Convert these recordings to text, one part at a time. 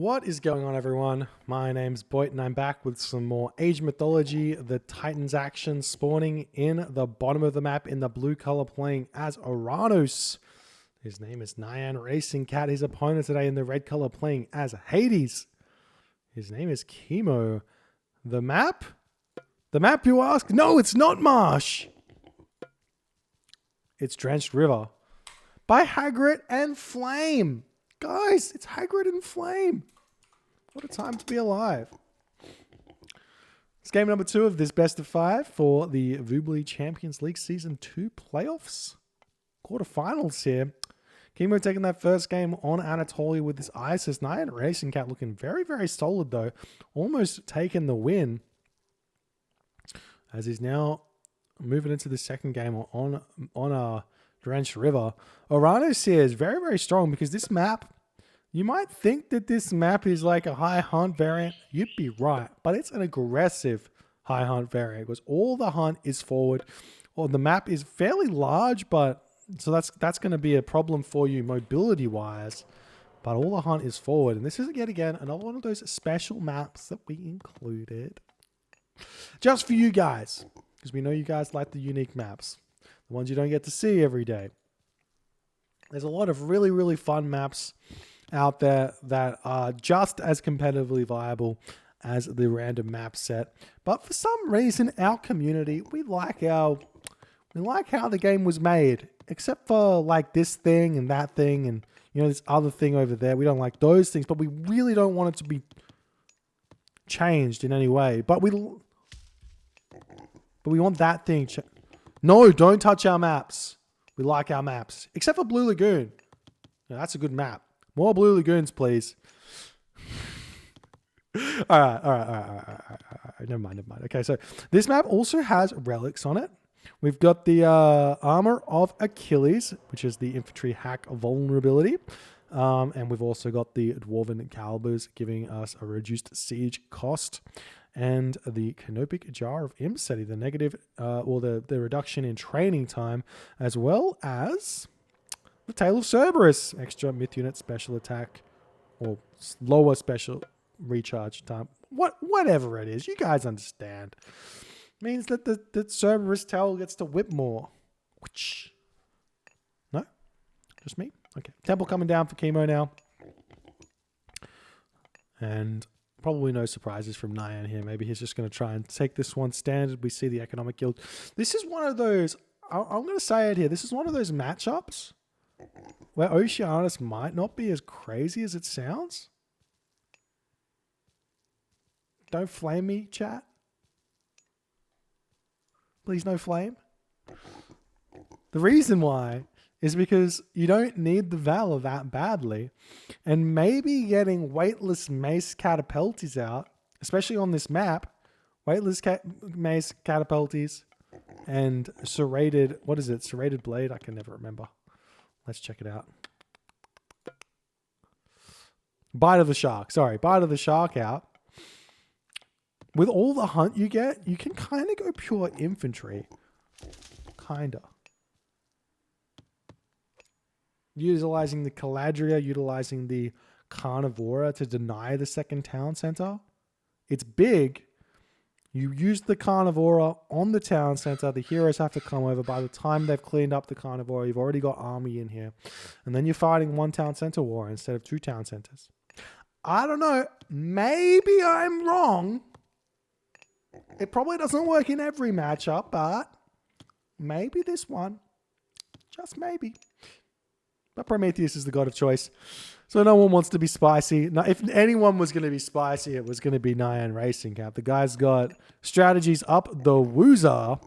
What is going on, everyone? My name's Boyt and I'm back with some more Age Mythology, the Titans action spawning in the bottom of the map in the blue color, playing as Oranos. His name is NyanRacingCat. His opponent today in the red color playing as Hades. His name is Kimo. The map? The map, you ask? No, it's not Marsh. It's Drenched River by Hagrid and Flame. Guys, it's Hagrid and Flame. What a time to be alive. It's game number 2 of this best of 5 for the Voobly Champions League Season 2 playoffs. Quarterfinals here. Kimo taking that first game on Anatolia with this ISIS. NyanRacingCat looking very, very solid though. Almost taking the win. As he's now moving into the second game on Drenched River. Oranos here is very, very strong because this map, you might think that this map is like a high hunt variant. You'd be right, but it's an aggressive high hunt variant because all the hunt is forward. Or the map is fairly large, but so that's going to be a problem for you mobility wise. But all the hunt is forward, and this is yet again another one of those special maps that we included just for you guys, because we know you guys like the unique maps, the ones you don't get to see every day. There's a lot of really, really fun maps out there that are just as competitively viable as the random map set. But for some reason, our community, we like how the game was made, except for like this thing and that thing and, you know, this other thing over there. We don't like those things, but we really don't want it to be changed in any way. But we want that thing. No, don't touch our maps. We like our maps, except for Blue Lagoon. Yeah, that's a good map. More Blue Lagoons, please. All right. Never mind. Okay, so this map also has relics on it. We've got the Armor of Achilles, which is the infantry hack vulnerability. And we've also got the Dwarven Calibers giving us a reduced siege cost. And the Canopic Jar of Imseti, the negative, or the reduction in training time, as well as the Tale of Cerberus, extra myth unit special attack, or lower special recharge time. Whatever it is, you guys understand. Means that the Cerberus tail gets to whip more. No? Just me? Okay. Temple coming down for Kimo now. And probably no surprises from Nyan here. Maybe he's just going to try and take this one standard. We see the Economic Guild. This is one of those, I'm going to say it here, this is one of those matchups where Oceanus might not be as crazy as it sounds. Don't flame me, chat. Please no flame. The reason why is because you don't need the Valor that badly. And maybe getting weightless mace catapulties out, especially on this map, weightless mace catapulties and serrated, what is it? Serrated blade? I can never remember. Let's check it out. Bite of the Shark. Sorry, Bite of the Shark out. With all the hunt you get, you can kind of go pure infantry. Kinda. Utilizing the Caladria, utilizing the Carnivora to deny the second town center. It's big. You use the Carnivora on the town center. The heroes have to come over. By the time they've cleaned up the Carnivora, you've already got army in here. And then you're fighting one town center war instead of 2 town centers. I don't know. Maybe I'm wrong. It probably doesn't work in every matchup, but maybe this one. Just maybe. But Prometheus is the god of choice. So no one wants to be spicy. Now, if anyone was going to be spicy, it was going to be NyanRacingCat. The guy's got strategies up the woozer.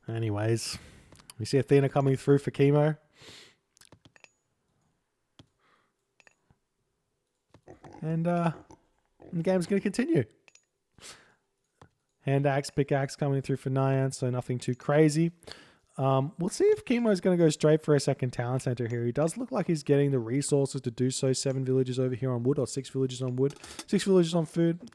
Anyways, we see Athena coming through for Kimo. And the game's going to continue. Hand axe, pickaxe coming through for Nyan, so nothing too crazy. We'll see if Kimo is going to go straight for a second town center here. He does look like he's getting the resources to do so. 7 villages over here on wood, or 6 villages on wood. 6 villages on food.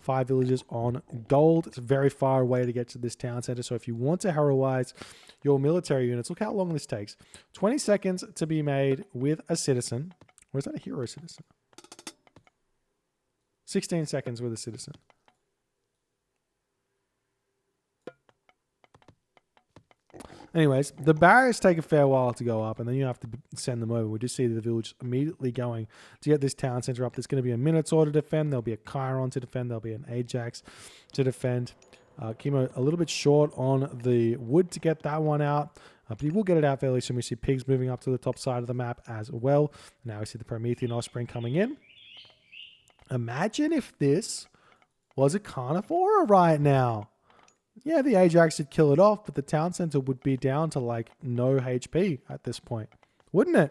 5 villages on gold. It's a very far away to get to this town center. So if you want to heroize your military units, look how long this takes. 20 seconds to be made with a citizen. Or is that a hero citizen? 16 seconds with a citizen. Anyways, the barriers take a fair while to go up, and then you have to send them over. We just see the village immediately going to get this town center up. There's going to be a Minotaur to defend. There'll be a Chiron to defend. There'll be an Ajax to defend. Kimo a little bit short on the wood to get that one out, but he will get it out fairly soon. We see pigs moving up to the top side of the map as well. Now we see the Promethean offspring coming in. Imagine if this was a carnivore right now. Yeah, the Ajax would kill it off, but the town center would be down to like no HP at this point, wouldn't it?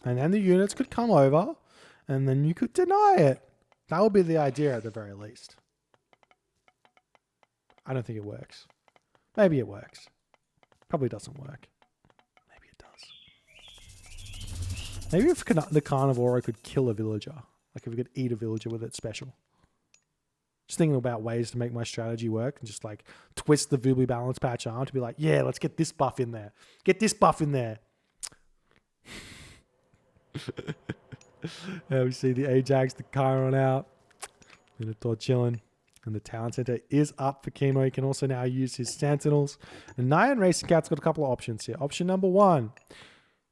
And then the units could come over, and then you could deny it. That would be the idea at the very least. I don't think it works. Maybe it works. Probably doesn't work. Maybe it does. Maybe if the carnivore could kill a villager. Like if we could eat a villager with it special. Just thinking about ways to make my strategy work and just like twist the Voobly balance patch arm to be like, yeah, let's get this buff in there. Get this buff in there. We see the Ajax, the Chiron out. Minotaur chilling. And the town center is up for Kimo. He can also now use his Sentinels. And NyanRacingCat's got a couple of options here. Option number 1,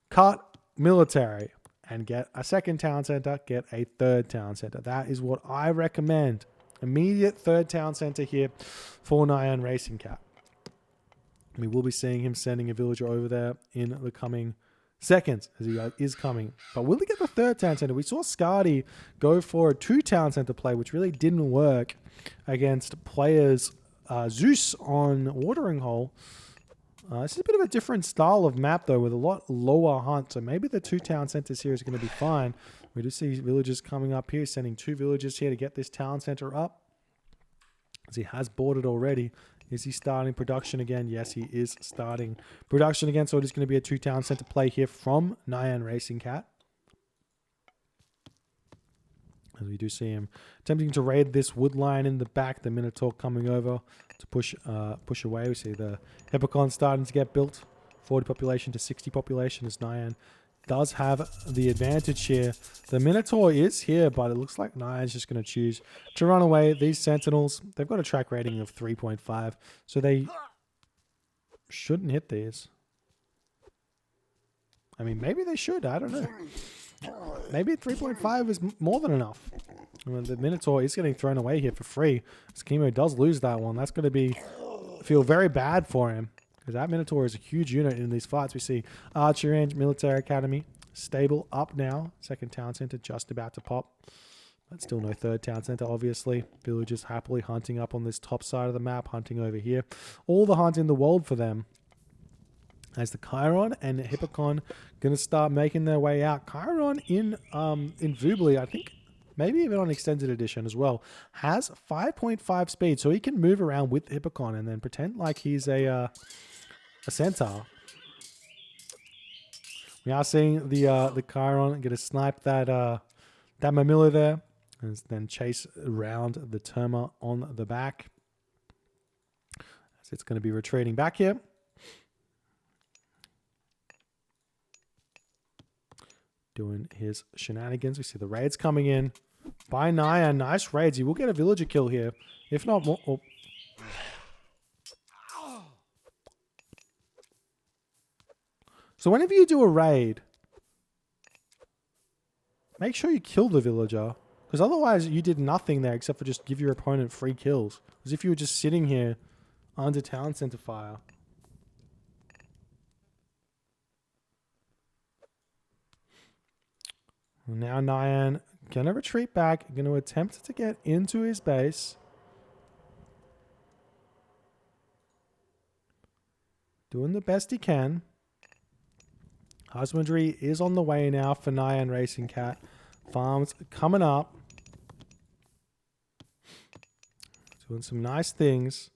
cut military and get a second town center, get a third town center. That is what I recommend. Immediate third town center here for NyanRacingCat. We will be seeing him sending a villager over there in the coming seconds as he is coming. But will he get the third town center? We saw Scardy go for a 2 town center play, which really didn't work against players Zeus on Watering Hole. This is a bit of a different style of map, though, with a lot lower hunt. So maybe the 2 town centers here is going to be fine. We do see villagers coming up here, sending 2 villagers here to get this town center up. As he has boarded already. Is he starting production again? Yes, he is starting production again. So it is going to be a 2 town center play here from NyanRacingCat. As we do see him attempting to raid this wood line in the back. The Minotaur coming over to push away. We see the Hippocon starting to get built. 40 population to 60 population as Nyan does have the advantage here. The Minotaur is here, but it looks like Nyan's just going to choose to run away. These Sentinels, they've got a track rating of 3.5, so they shouldn't hit these. I mean, maybe they should. I don't know. Maybe 3.5 is more than enough. I mean, the Minotaur is getting thrown away here for free. Kimo does lose that one. That's going to feel very bad for him. Because that Minotaur is a huge unit in these fights. We see Archer Range, Military Academy, stable up now. Second town center just about to pop. But still no third town center, obviously. Villagers happily hunting up on this top side of the map, hunting over here. All the hunt in the world for them. As the Chiron and Hippocon going to start making their way out. Chiron in Voobly, I think, maybe even on Extended Edition as well, has 5.5 speed. So he can move around with Hippocon and then pretend like he's a centaur. We are seeing the Chiron get to snipe that Mamilla there, and then chase around the Terma on the back. So it's going to be retreating back here. Doing his shenanigans. We see the raids coming in by Nyan. Nice raids. He will get a villager kill here. If not more. Oh. So whenever you do a raid, make sure you kill the villager. Because otherwise you did nothing there except for just give your opponent free kills. As if you were just sitting here under town center fire. Now Nyan gonna retreat back, gonna attempt to get into his base. Doing the best he can. Husbandry is on the way now for NyanRacingCat. Farms coming up. Doing some nice things.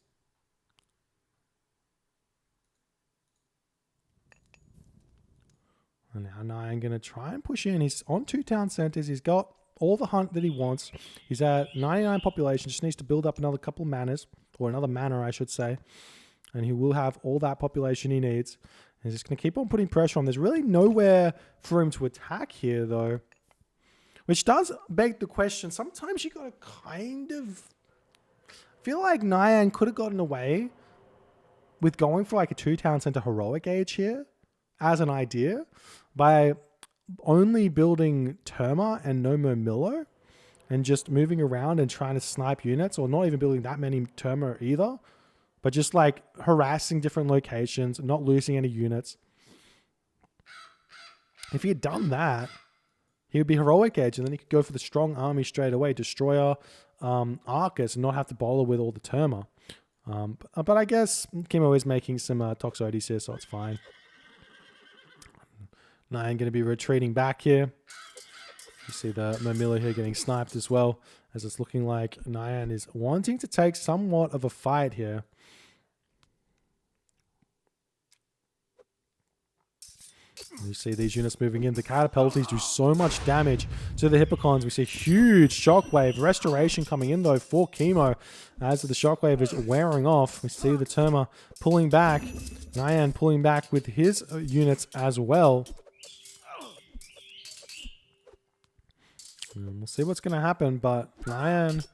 And now Nyan going to try and push in. He's on 2 town centers. He's got all the hunt that he wants. He's at 99 population. Just needs to build up another couple of manors. Or another manor, I should say. And he will have all that population he needs. He's just going to keep on putting pressure on. There's really nowhere for him to attack here, though. Which does beg the question. Sometimes you got to kind of feel like Nyan could have gotten away with going for like a 2 town center heroic age here as an idea by only building Terma and no Murmillo and just moving around and trying to snipe units, or not even building that many Terma either, but just like harassing different locations, not losing any units. If he had done that, he would be heroic edge, and then he could go for the strong army straight away, Destroyer, Arcus, and not have to bother with all the Terma. But I guess Kimo is making some Toxotes here, so it's fine. Nyan going to be retreating back here. You see the Murmillo here getting sniped as well, as it's looking like Nyan is wanting to take somewhat of a fight here. You see these units moving in. The Catapulties do so much damage to the Hippocons. We see huge shockwave. Restoration coming in though for Kimo. As the shockwave is wearing off, we see the Terma pulling back. Nyan pulling back with his units as well. And we'll see what's going to happen, but Nyan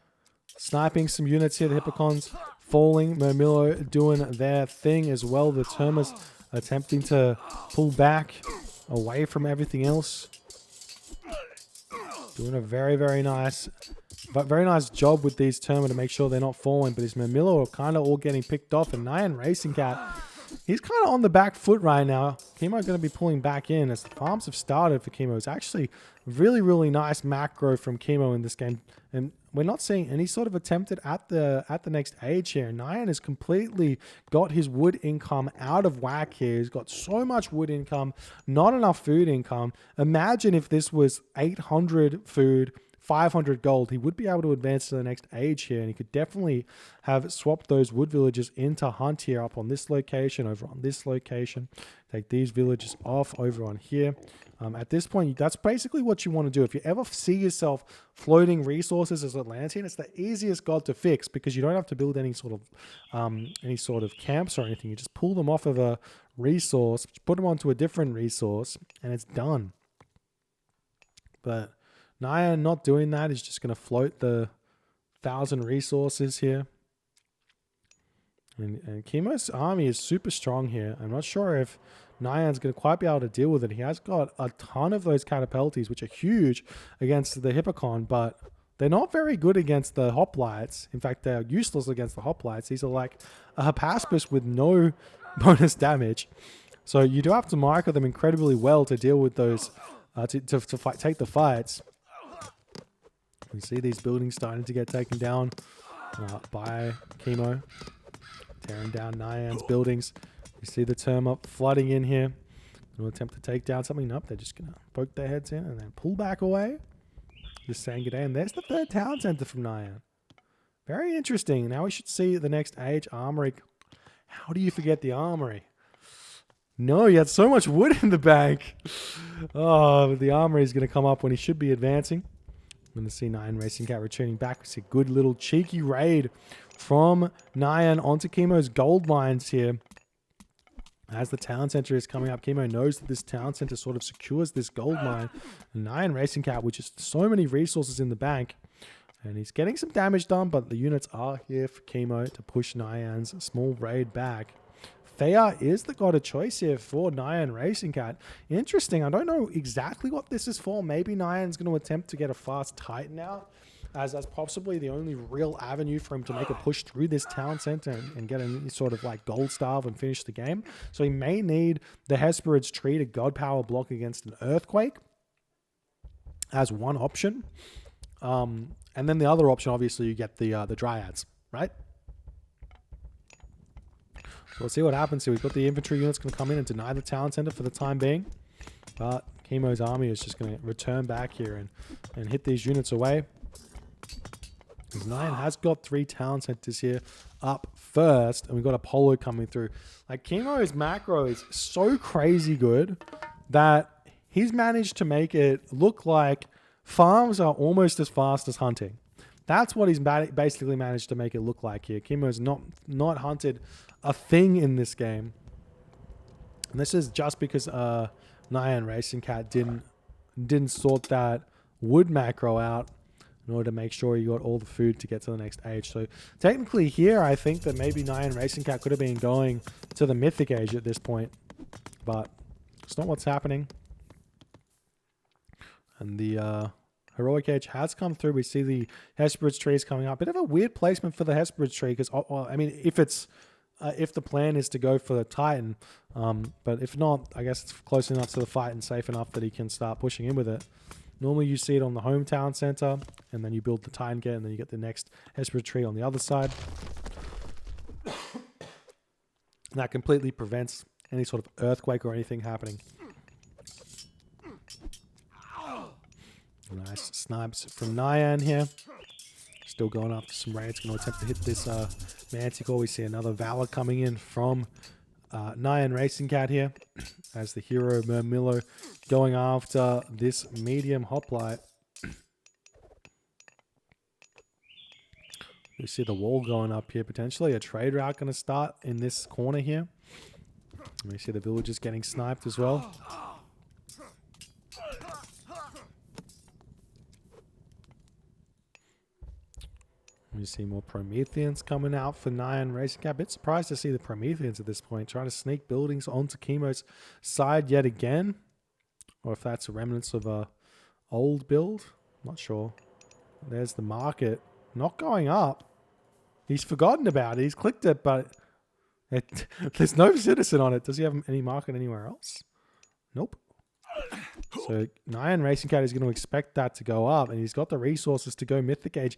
sniping some units here. The Hippocons falling. Murmillo doing their thing as well. The Terma's attempting to pull back away from everything else. Doing a very nice job with these Terma to make sure they're not falling. But his Murmillo are kind of all getting picked off. And NyanRacingCat, he's kind of on the back foot right now. Kimo going to be pulling back in as the farms have started for Kimo. It's actually really nice macro from Kimo in this game. And we're not seeing any sort of attempted at the next age here. Nyan has completely got his wood income out of whack here. He's got so much wood income, not enough food income. Imagine if this was 800 food, 500 gold. He would be able to advance to the next age here, and he could definitely have swapped those wood villages into hunt here up on this location, over on this location. Take these villages off over on here. At this point, that's basically what you want to do. If you ever see yourself floating resources as Atlantean, it's the easiest god to fix because you don't have to build any sort of camps or anything. You just pull them off of a resource, put them onto a different resource, and it's done. But Nyan not doing that. He's just going to float the 1,000 resources here. And Kimo's army is super strong here. I'm not sure if Nyan's going to quite be able to deal with it. He has got a ton of those Catapulties, which are huge against the Hippocon, but they're not very good against the Hoplites. In fact, they're useless against the Hoplites. These are like a Hippaspis with no bonus damage. So you do have to marker them incredibly well to deal with those, to take the fights. We see these buildings starting to get taken down by Kimo. Tearing down Nyan's buildings. You see the Terma flooding in here. Going to attempt to take down something. Nope, they're just going to poke their heads in and then pull back away. Just saying good day. And there's the 3rd town center from Nyan. Very interesting. Now we should see the next age armory. How do you forget the armory? No, he had so much wood in the bank. Oh, the armory is going to come up when he should be advancing. I'm going to see NyanRacingCat returning back. We see a good little cheeky raid from Nyan onto Kimo's gold mines here. As the town center is coming up, Kimo knows that this town center sort of secures this gold mine. And NyanRacingCat with just so many resources in the bank. And he's getting some damage done, but the units are here for Kimo to push Nyan's small raid back. Thea is the god of choice here for NyanRacingCat. Interesting. I don't know exactly what this is for. Maybe Nyan's going to attempt to get a fast Titan out, as that's possibly the only real avenue for him to make a push through this town center and get any sort of like gold starve and finish the game. So he may need the Hesperid's Tree to god power block against an earthquake as one option. And then the other option, obviously, you get the Dryads, right? So we'll see what happens here. We've got the infantry units going to come in and deny the town center for the time being. But Kimo's army is just going to return back here and hit these units away. Nyan has got 3 town centers here up first. And we've got Apollo coming through. Like, Kimo's macro is so crazy good that he's managed to make it look like farms are almost as fast as hunting. That's what he's basically managed to make it look like here. Kimo's not hunted a thing in this game. And this is just because NyanRacingCat didn't sort that wood macro out in order to make sure you got all the food to get to the next age. So technically here, I think that maybe NyanRacingCat could have been going to the mythic age at this point, but it's not what's happening. And the heroic age has come through. We see the Hesperid's tree is coming up. Bit of a weird placement for the Hesperid's tree because, well, I mean, if it's if the plan is to go for the Titan, but if not, I guess it's close enough to the fight and safe enough that he can start pushing in with it. Normally you see it on the hometown center, and then you build the Titan gate, and then you get the next Hesperid tree on the other side. And that completely prevents any sort of earthquake or anything happening. Nice snipes from Nyan here. Still going after some raids. Going to attempt to hit this Manticore. We see another Valor coming in from NyanRacingCat here as the hero Murmillo going after this medium hoplite. We see the wall going up here potentially. A trade route going to start in this corner here. And we see the villagers getting sniped as well. We see more Prometheans coming out for NyanRacingCat. A bit surprised to see the Prometheans at this point. Trying to sneak buildings onto Kimo's side yet again. Or if that's remnants of a old build. Not sure. There's the market. Not going up. He's forgotten about it. He's clicked it, but there's no citizen on it. Does he have any market anywhere else? Nope. So NyanRacingCat is going to expect that to go up. And he's got the resources to go Mythic Age.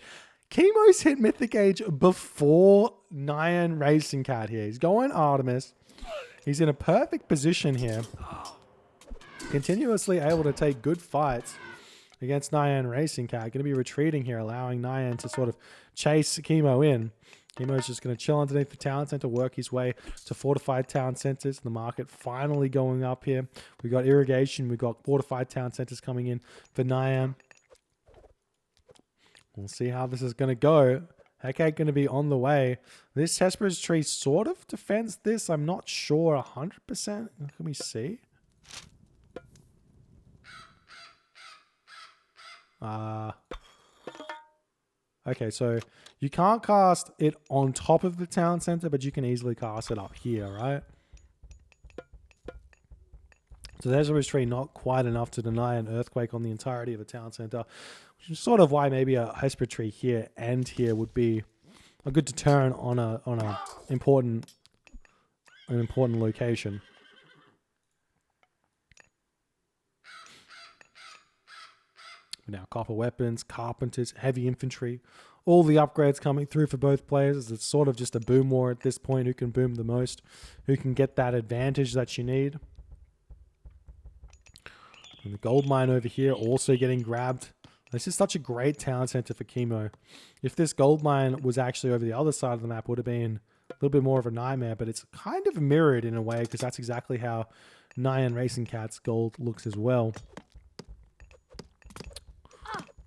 Kimo's hit Mythic Age before NyanRacingCat here. He's going Artemis. He's in a perfect position here. Continuously able to take good fights against NyanRacingCat. Going to be retreating here, allowing Nyan to sort of chase Kimo in. Kimo's just going to chill underneath the town center, work his way to fortified town centers. The market finally going up here. We got irrigation. We got fortified town centers coming in for Nyan. We'll see how this is going to go. Hecate going to be on the way. This Hesperid's tree sort of defends this. I'm not sure 100%. Can we see? Okay, so you can't cast it on top of the town center, but you can easily cast it up here, right? So there's a tree, not quite enough to deny an earthquake on the entirety of the town center, which is sort of why maybe a Hesperid tree here and here would be a good deterrent on an important location. Now, copper weapons, carpenters, heavy infantry, all the upgrades coming through for both players. It's sort of just a boom war at this point. Who can boom the most? Who can get that advantage that you need? And the gold mine over here also getting grabbed. This is such a great town center for Kimo. If this gold mine was actually over the other side of the map, it would have been a little bit more of a nightmare, but it's kind of mirrored in a way because that's exactly how NyanRacingCat's gold looks as well.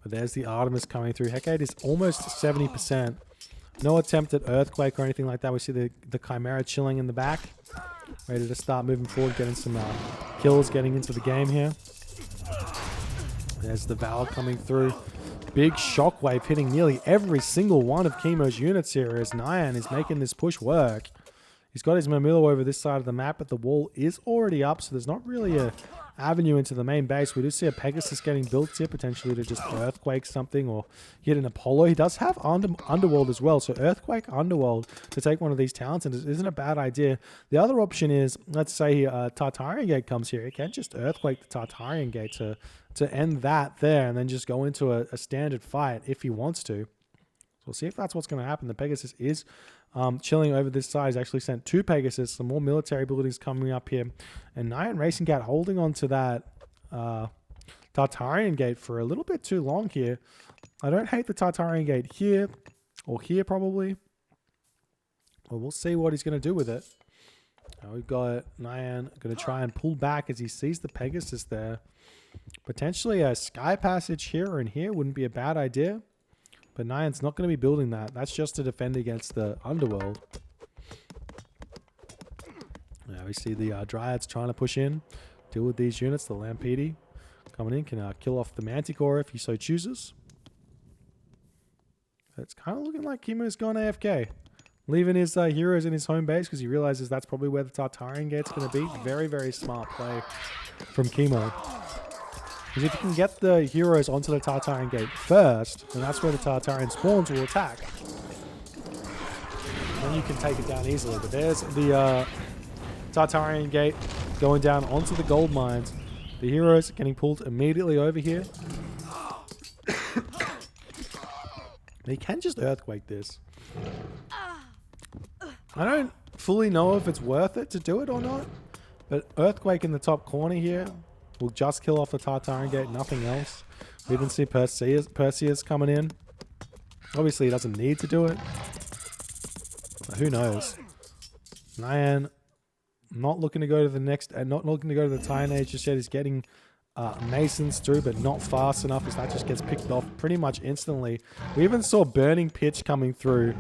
But there's the Artemis coming through. Hecate is almost 70%. No attempt at earthquake or anything like that. We see the Chimera chilling in the back. Ready to start moving forward, getting some kills, getting into the game here. There's the Valor coming through. Big shockwave hitting nearly every single one of Kimo's units here as Nyan is making this push work. He's got his Murmillo over this side of the map, but the wall is already up, so there's not really a avenue into the main base. We do see a Pegasus getting built here, potentially to just earthquake something or hit an Apollo. He does have Underworld as well, so earthquake Underworld to take one of these towns and isn't a bad idea. The other option is, let's say Tartarian Gate comes here. He can just earthquake the Tartarian Gate to end that there and then just go into a standard fight if he wants to. So we'll see if that's what's going to happen. The Pegasus is chilling over this side. He's actually sent 2 Pegasus, some more military buildings coming up here. And NyanRacingCat holding on to that Tartarian Gate for a little bit too long here. I don't hate the Tartarian Gate here, or here probably. Well, we'll see what he's going to do with it. We've got Nyan going to try and pull back as he sees the Pegasus there. Potentially a Sky Passage here or in here wouldn't be a bad idea. But Nyan's not going to be building that. That's just to defend against the Underworld. Now we see the Dryads trying to push in, deal with these units. The Lampedi Coming in, can kill off the Manticore if he so chooses. It's kind of looking like Kimo's gone AFK. Leaving his heroes in his home base because he realizes that's probably where the Tartarian Gate's going to be. Very, very smart play from Kimo. Because if you can get the heroes onto the Tartarian Gate first, then that's where the Tartarian spawns will attack. Then you can take it down easily. But there's the Tartarian Gate going down onto the gold mines. The heroes getting pulled immediately over here. They can just Earthquake this. I don't fully know if it's worth it to do it or not. But Earthquake in the top corner here will just kill off the Tartarian Gate, nothing else. We even see Perseus coming in. Obviously, he doesn't need to do it. But who knows? Nyan not looking to go to the next, not looking to go to the Titan Age just yet. He's getting Masons through, but not fast enough as that just gets picked off pretty much instantly. We even saw Burning Pitch coming through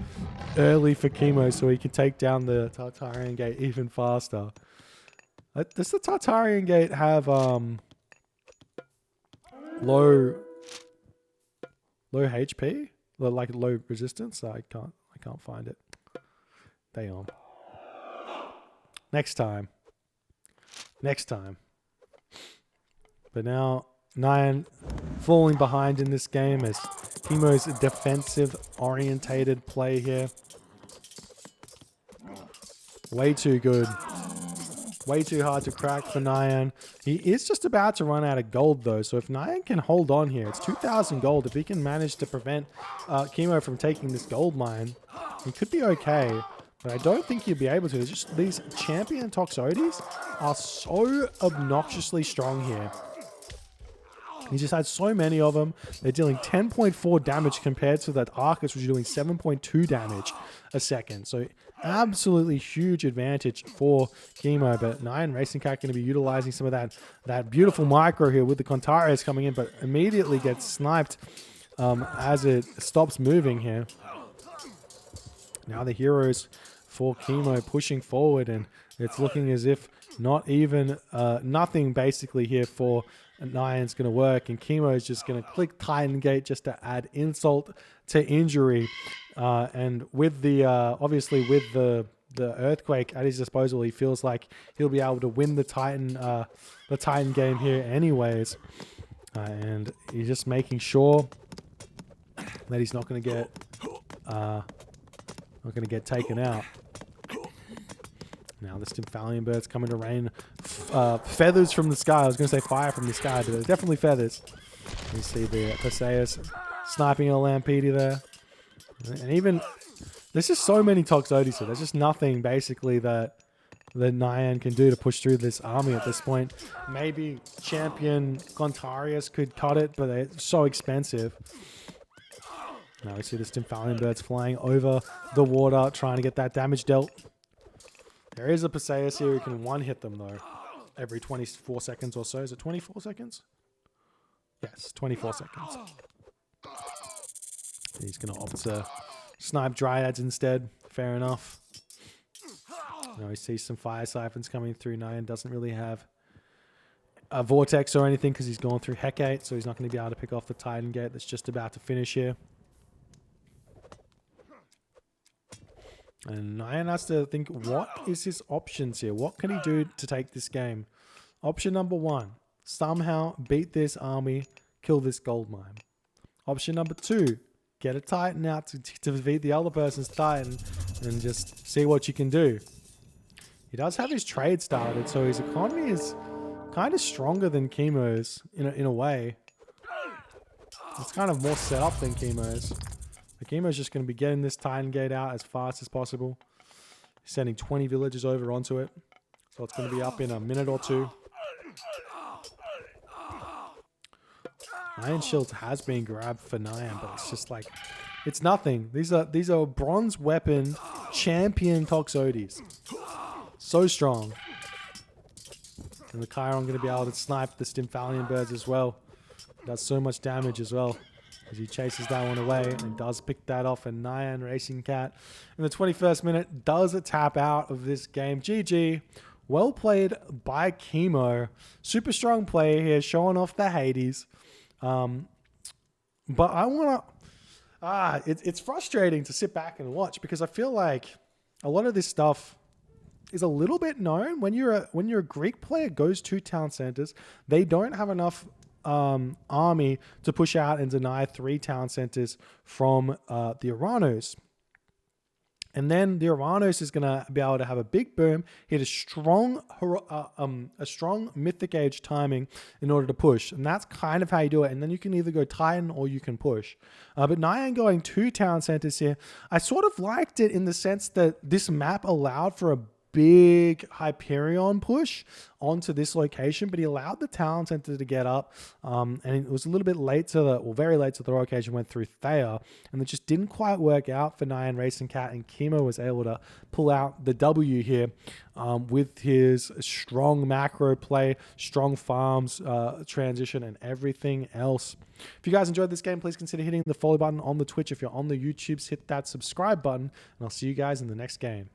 early for Kimo so he can take down the Tartarian Gate even faster. Does the Tartarian Gate have low HP? Like low resistance? I can't find it. Damn. Next time. But now Nyan falling behind in this game as Kimo's defensive orientated play here. Way too good. Way too hard to crack for Nyan. He is just about to run out of gold though. So if Nyan can hold on here, it's 2,000 gold. If he can manage to prevent Kimo from taking this gold mine, he could be okay. But I don't think he'll be able to. It's just these champion Toxotes are so obnoxiously strong here. He just had so many of them. They're dealing 10.4 damage compared to that Arcus, which is doing 7.2 damage a second. So absolutely huge advantage for Kimo. But NyanRacingCat going to be utilizing some of that beautiful micro here with the Contares coming in, but immediately gets sniped as it stops moving here. Now the heroes for Kimo pushing forward, and it's looking as if not even nothing basically here for Nyan's going to work, and Kimo is just going to click Titan Gate just to add insult to injury. And with the obviously with the Earthquake at his disposal, he feels like he'll be able to win the Titan game here anyways. And he's just making sure that he's not going to get taken out. Now the Stymphalian birds coming to rain feathers from the sky. I was going to say fire from the sky, but they're definitely feathers. You see the Perseus sniping a Lampede there. And even, there's just so many Toxotes here. There's just nothing basically that Nyan can do to push through this army at this point. Maybe Champion Gontarius could cut it, but they're so expensive. Now we see the Stymphalian birds flying over the water, trying to get that damage dealt. There is a Perseus here who can one-hit them, though, every 24 seconds or so. Is it 24 seconds? Yes, 24 seconds. He's going to opt to snipe Dryads instead. Fair enough. Now we see some Fire Siphons coming through. Nyan doesn't really have a Vortex or anything because he's gone through Hecate, so he's not going to be able to pick off the Titan Gate that's just about to finish here. And Nyan has to think, what is his options here? What can he do to take this game? Option number one, somehow beat this army, kill this gold mine. Option number two, get a Titan out to defeat the other person's Titan and just see what you can do. He does have his trade started, so his economy is kind of stronger than Kimo's in a way. It's kind of more set up than Kimo's. Kimo's just going to be getting this Titan Gate out as fast as possible. He's sending 20 villagers over onto it. So it's going to be up in a minute or two. Iron Shield has been grabbed for Nyan, but it's just like, it's nothing. These are bronze weapon champion Toxotes. So strong. And the Chiron going to be able to snipe the Stymphalian birds as well. Does so much damage as well. As he chases that one away and does pick that off, and NyanRacingCat in the 21st minute does a tap out of this game. GG. Well played by Kimo. Super strong player here, showing off the Hades. But I want to... it's frustrating to sit back and watch because I feel like a lot of this stuff is a little bit known. When you're a Greek player goes to town centers, they don't have enough army to push out and deny 3 town centers from the Oranos. And then the Oranos is going to be able to have a big boom, hit a strong Mythic Age timing in order to push. And that's kind of how you do it. And then you can either go Titan or you can push. But Nyan going 2 town centers here, I sort of liked it in the sense that this map allowed for a big Hyperion push onto this location, but he allowed the town center to get up, and it was a little bit late to the, well, very late to the rotation, went through Thea, and it just didn't quite work out for NyanRacingCat, and Kimo was able to pull out the W here with his strong macro play, strong farms transition, and everything else. If you guys enjoyed this game, please consider hitting the follow button on the Twitch. If you're on the YouTubes, hit that subscribe button, and I'll see you guys in the next game.